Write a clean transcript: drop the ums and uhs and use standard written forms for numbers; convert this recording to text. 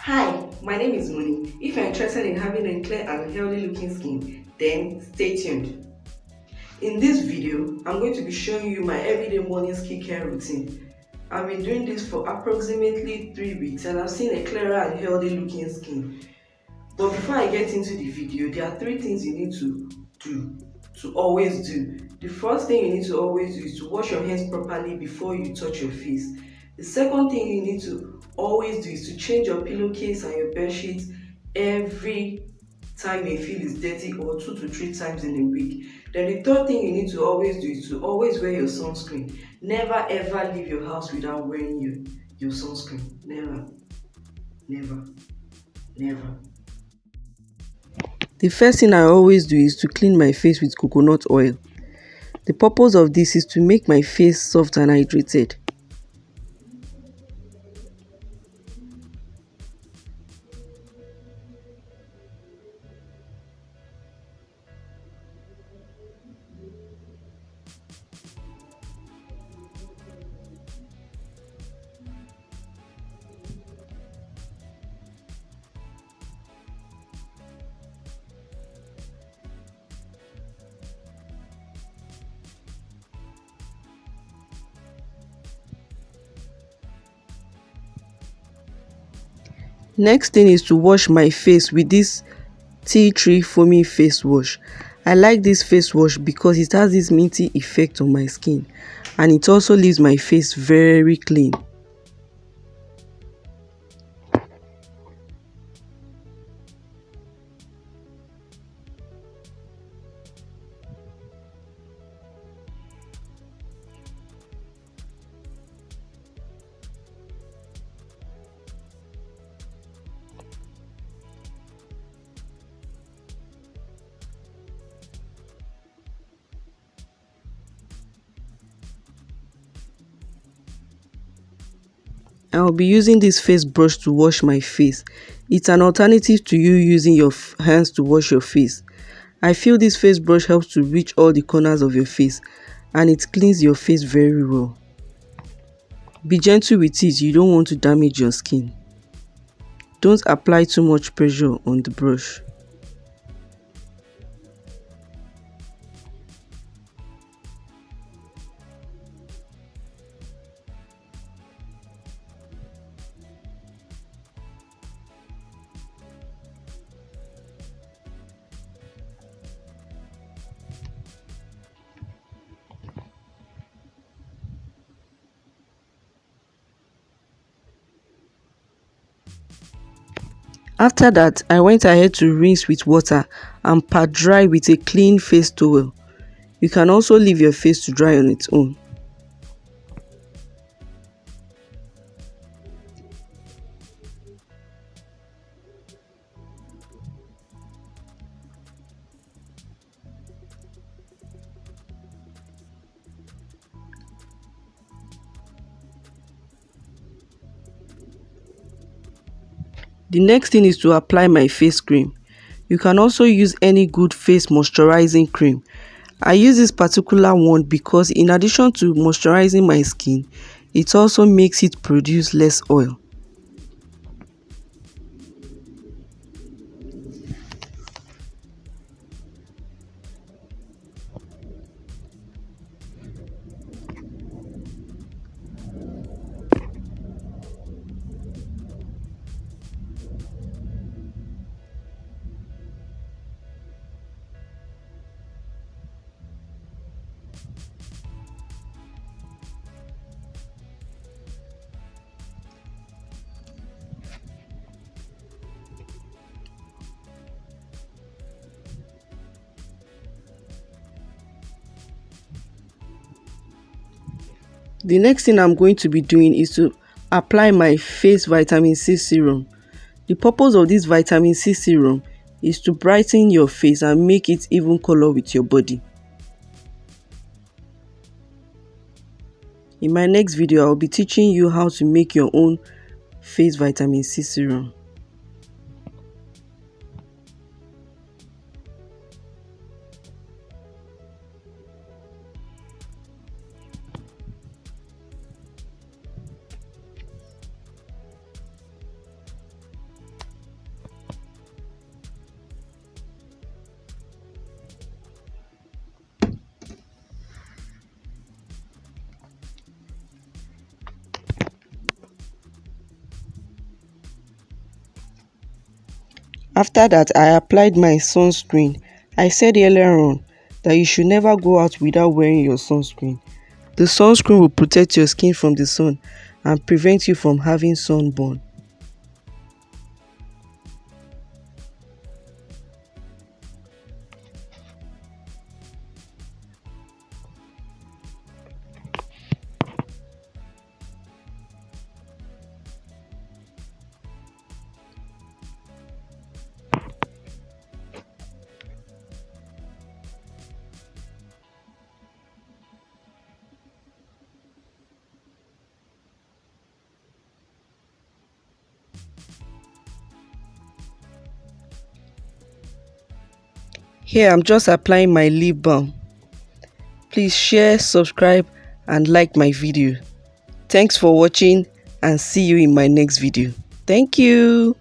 Hi, my name is Moni. If you're interested in having a clear and healthy looking skin, then stay tuned. In this video, I'm going to be showing you my everyday morning skincare routine. I've been doing this for approximately 3 weeks and I've seen a clearer and healthy looking skin. But before I get into the video, there are three things you need to do, to always do. The first thing you need to always do is to wash your hands properly before you touch your face. The second thing you need to always do is to change your pillowcase and your bed sheets every time you feel is dirty or 2 to 3 times in a week. Then the third thing you need to always do is to always wear your sunscreen. Never ever leave your house without wearing your sunscreen. Never, never, never. The first thing I always do is to clean my face with coconut oil. The purpose of this is to make my face soft and hydrated. Next thing is to wash my face with this tea tree foaming face wash. I like this face wash because it has this minty effect on my skin and it also leaves my face very clean. I'll be using this face brush to wash my face. It's an alternative to you using your hands to wash your face. I feel this face brush helps to reach all the corners of your face and it cleans your face very well. Be gentle with it, you don't want to damage your skin. Don't apply too much pressure on the brush. After that, I went ahead to rinse with water and pat dry with a clean face towel. You can also leave your face to dry on its own. The next thing is to apply my face cream. You can also use any good face moisturizing cream. I use this particular one because in addition to moisturizing my skin, it also makes it produce less oil. The next thing I'm going to be doing is to apply my face vitamin C serum. The purpose of this vitamin C serum is to brighten your face and make it even color with your body. In my next video, I'll be teaching you how to make your own face vitamin C serum. After that, I applied my sunscreen. I said earlier on that you should never go out without wearing your sunscreen. The sunscreen will protect your skin from the sun and prevent you from having sunburn. Here I'm just applying my lip balm. Please share, subscribe and like my video. Thanks for watching and see you in my next video. Thank you.